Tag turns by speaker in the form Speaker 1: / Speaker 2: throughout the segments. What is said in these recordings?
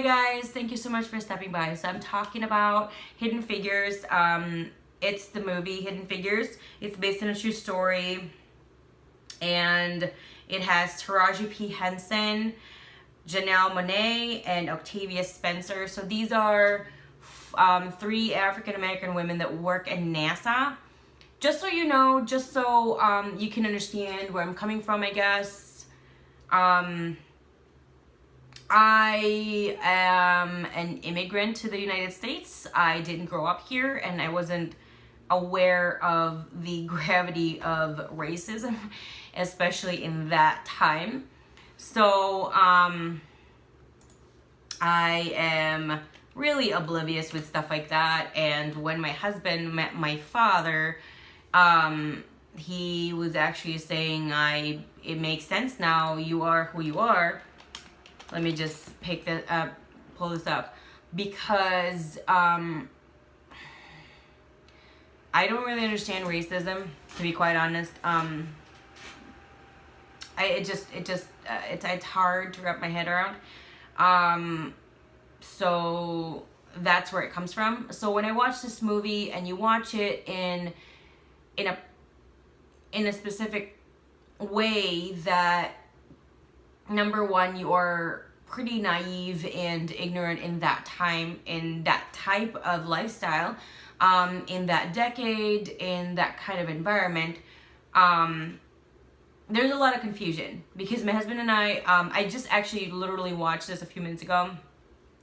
Speaker 1: Hi guys, thank you so much for stopping by. So I'm talking about Hidden Figures. It's the movie Hidden Figures. It's based on a true story, and it has Taraji P. Henson, Janelle Monáe, and Octavia Spencer. So these are three African American women that work in NASA. Just so you know, just so you can understand where I'm coming from, I guess. I am an immigrant to the United States. I didn't grow up here, and I wasn't aware of the gravity of racism, especially in that time. So I am really oblivious with stuff like that. And when my husband met my father, he was actually saying, it makes sense now, you are who you are. Let me just pull this up, because I don't really understand racism, to be quite honest. It's hard to wrap my head around. So that's where it comes from. So when I watch this movie and you watch it in a specific way, that number one, you are pretty naive and ignorant in that time, in that type of lifestyle, in that decade, in that kind of environment. There's a lot of confusion, because my husband and I just actually literally watched this a few minutes ago.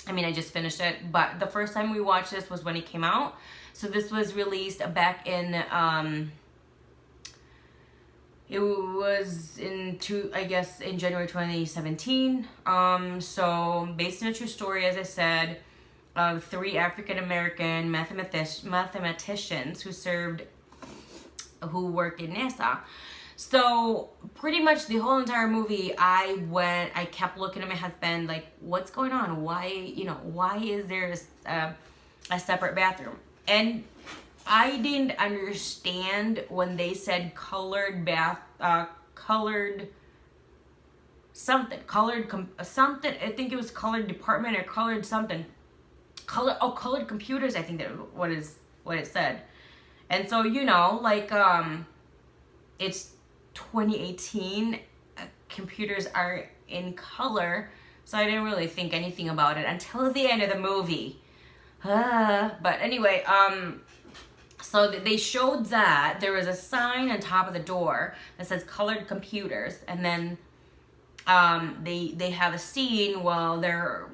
Speaker 1: I mean, I just finished it, but the first time we watched this was when it came out. So this was released back in, it was in January 2017. So based on a true story, as I said, of three African American mathematicians who worked in NASA. So pretty much the whole entire movie, I kept looking at my husband like, what's going on? Why is there a separate bathroom? And I didn't understand when they said colored something. I think it was colored department or colored something. Colored computers, I think that what it said. And so, it's 2018, computers are in color. So I didn't really think anything about it until the end of the movie. But anyway, so they showed that there was a sign on top of the door that says colored computers, and then they have a scene while they're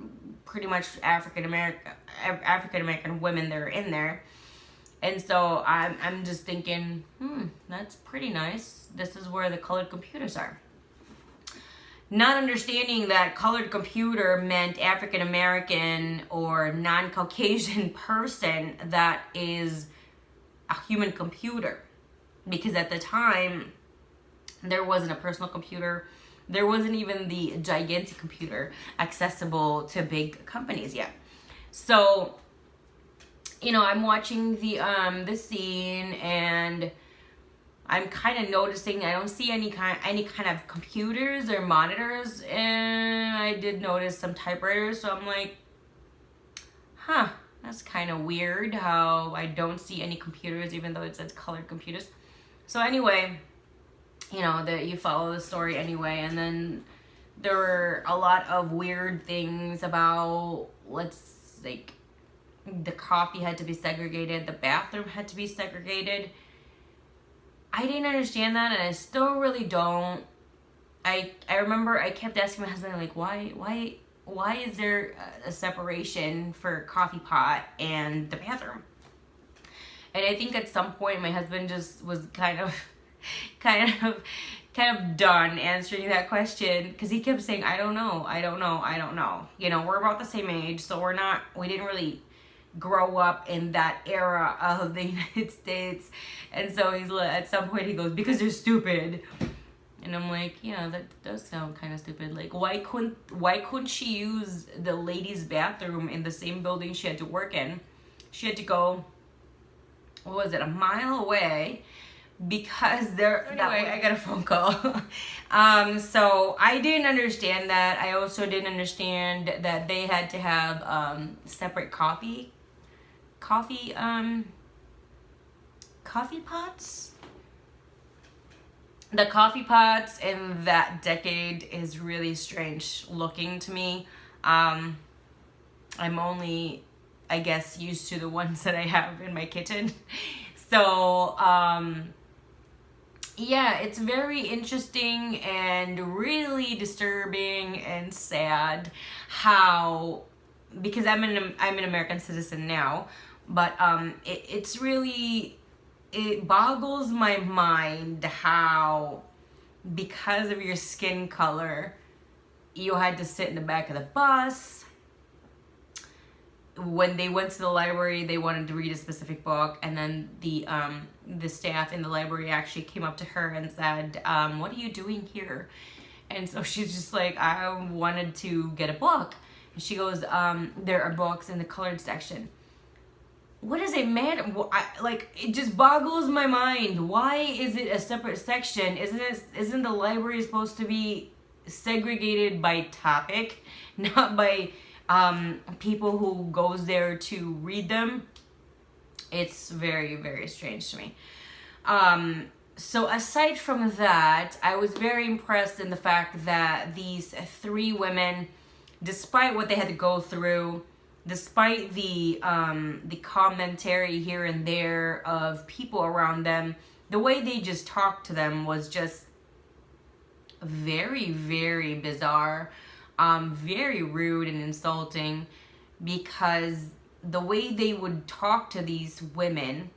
Speaker 1: pretty much African American women that are in there. And so I'm just thinking, that's pretty nice. This is where the colored computers are. Not understanding that colored computer meant African American or non-Caucasian person that is a human computer. Because at the time, there wasn't a personal computer. There wasn't even the gigantic computer accessible to big companies yet. So, I'm watching the scene, and I'm kind of noticing I don't see any kind of computers or monitors, and I did notice some typewriters. So I'm like, that's kind of weird how I don't see any computers, even though it says colored computers. So anyway, you follow the story anyway, and then there were a lot of weird things about, the coffee had to be segregated, the bathroom had to be segregated. I didn't understand that, and I still really don't. I remember I kept asking my husband, like, why is there a separation for coffee pot and the bathroom? And I think at some point my husband just was kind of done answering that question, because he kept saying, I don't know. We're about the same age, so we didn't really grow up in that era of the United States. And so at some point he goes, because they're stupid. And I'm like, yeah, that does sound kind of stupid. Like, why couldn't she use the ladies' bathroom in the same building she had to work in? She had to go, a mile away because they're anyway. I got a phone call. So I didn't understand that. I also didn't understand that they had to have separate coffee pots. The coffee pots in that decade is really strange looking to me. I'm only, I guess, used to the ones that I have in my kitchen. So, yeah, it's very interesting and really disturbing and sad how, because I'm an American citizen now, but it's really, it boggles my mind how, because of your skin color, you had to sit in the back of the bus. When they went to the library, they wanted to read a specific book, and then the staff in the library actually came up to her and said, what are you doing here? And so she's just like, I wanted to get a book. And she goes, there are books in the colored section. What does it matter? Like, it just boggles my mind. Why is it a separate section? Isn't the library supposed to be segregated by topic, not by people who goes there to read them? It's very, very strange to me. So aside from that, I was very impressed in the fact that these three women, despite what they had to go through, despite the commentary here and there of people around them, the way they just talked to them was just very, very bizarre, very rude and insulting, because the way they would talk to these women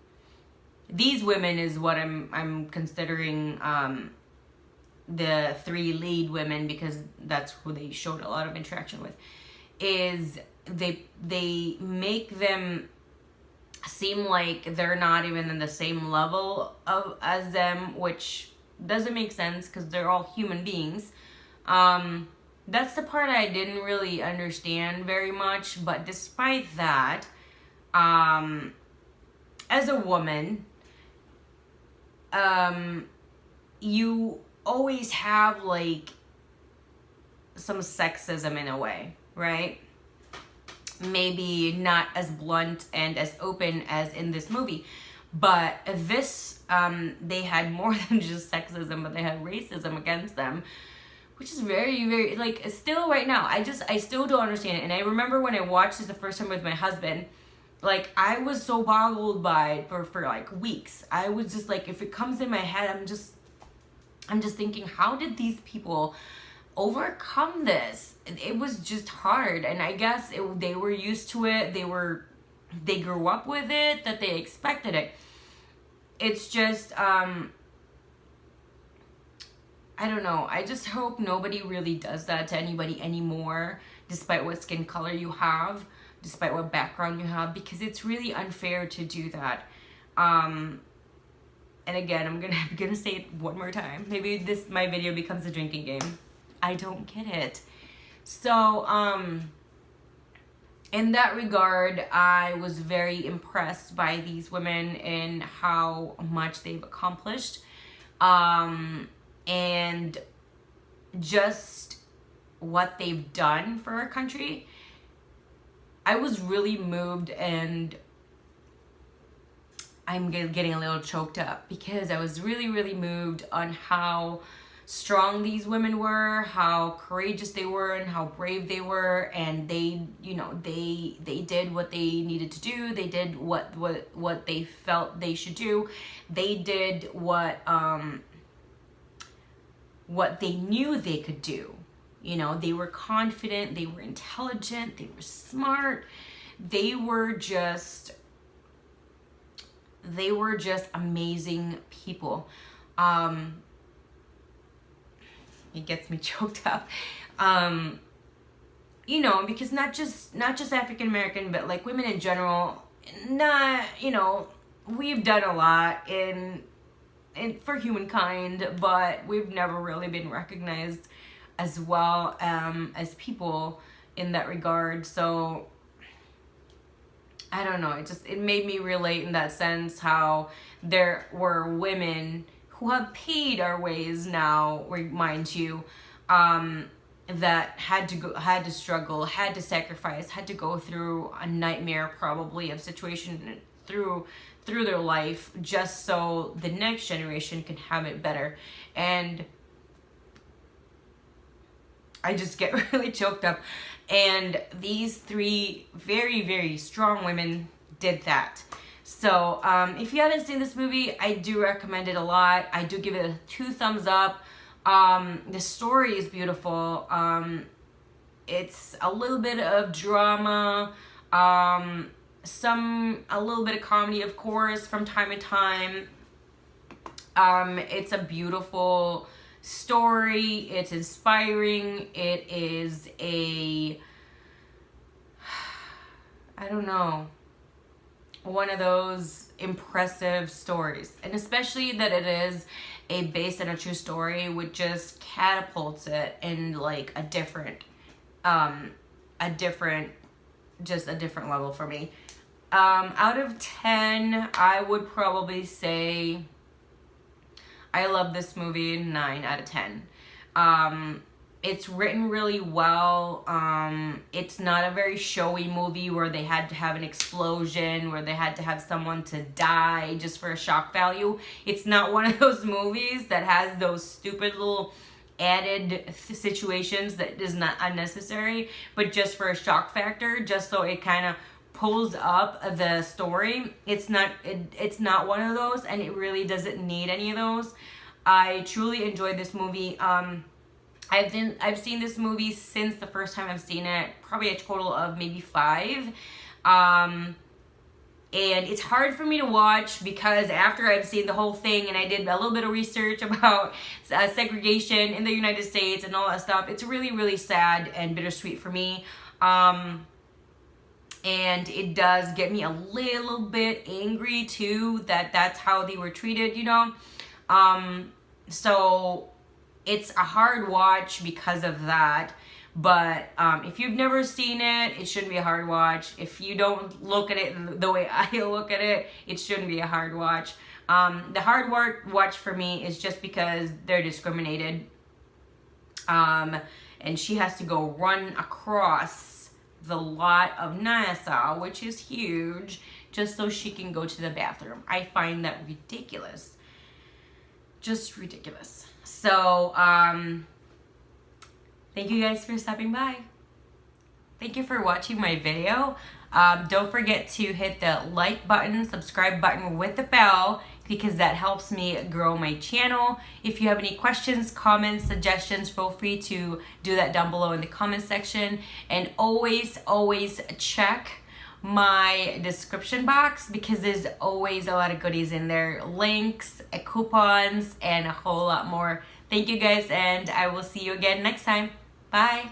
Speaker 1: is what I'm considering the three lead women, because that's who they showed a lot of interaction with, is they make them seem like they're not even in the same level as them, which doesn't make sense because they're all human beings. That's the part I didn't really understand very much. But despite that, as a woman, you always have like some sexism in a way, right? Maybe not as blunt and as open as in this movie, but this, they had more than just sexism, but they had racism against them, which is very, very, like, still right now, I still don't understand it. And I remember when I watched this the first time with my husband, like, I was so boggled by it for like weeks. I was just like, if it comes in my head, I'm just thinking, how did these people overcome this? It was just hard. And I guess they were used to it. They grew up with it, that they expected it. It's just, I don't know. I just hope nobody really does that to anybody anymore, despite what skin color you have, despite what background you have, because it's really unfair to do that. And again, I'm gonna say it one more time. Maybe my video becomes a drinking game. I don't get it. So, in that regard, I was very impressed by these women and how much they've accomplished. And just what they've done for our country. I was really moved, and I'm getting a little choked up because I was really, really moved on how strong these women were, how courageous they were, and how brave they were. And they, they did what they needed to do. They did what they felt they should do. They did what they knew they could do. They were confident, they were intelligent, they were smart. They were just amazing people. It gets me choked up. Because not just African American, but like women in general, we've done a lot for humankind, but we've never really been recognized as well as people in that regard. So I don't know, it made me relate in that sense, how there were women who have paid our ways now, mind you, that had to struggle, had to sacrifice, had to go through a nightmare probably of situation through their life, just so the next generation can have it better. And I just get really choked up. And these three very, very strong women did that. So if you haven't seen this movie, I do recommend it a lot. I do give it 2 thumbs up. The story is beautiful. It's a little bit of drama, a little bit of comedy, of course, from time to time. It's a beautiful story. It's inspiring. It is I don't know, one of those impressive stories, and especially that it is based on a true story, which just catapults it in like a different level for me. Out of 10, I would probably say I love this movie 9 out of 10. It's written really well. It's not a very showy movie where they had to have an explosion, where they had to have someone to die just for a shock value. It's not one of those movies that has those stupid little added situations that is not unnecessary, but just for a shock factor, just so it kind of pulls up the story. It's not one of those, and it really doesn't need any of those. I truly enjoyed this movie. I've seen this movie since the first time I've seen it, probably a total of maybe 5. And it's hard for me to watch because after I've seen the whole thing and I did a little bit of research about segregation in the United States and all that stuff, it's really, really sad and bittersweet for me. And it does get me a little bit angry too, that that's how they were treated, you know. So it's a hard watch because of that. But if you've never seen it, it shouldn't be a hard watch. If you don't look at it the way I look at it, it shouldn't be a hard watch. The hard watch for me is just because they're discriminated. And she has to go run across the lot of Nassau, which is huge, just so she can go to the bathroom. I find that ridiculous. Just ridiculous. So, thank you guys for stopping by. Thank you for watching my video. Don't forget to hit the like button, subscribe button with the bell, because that helps me grow my channel. If you have any questions, comments, suggestions, feel free to do that down below in the comment section. And always, always check my description box, because there's always a lot of goodies in there, links, coupons, and a whole lot more. Thank you guys, and I will see you again next time. Bye.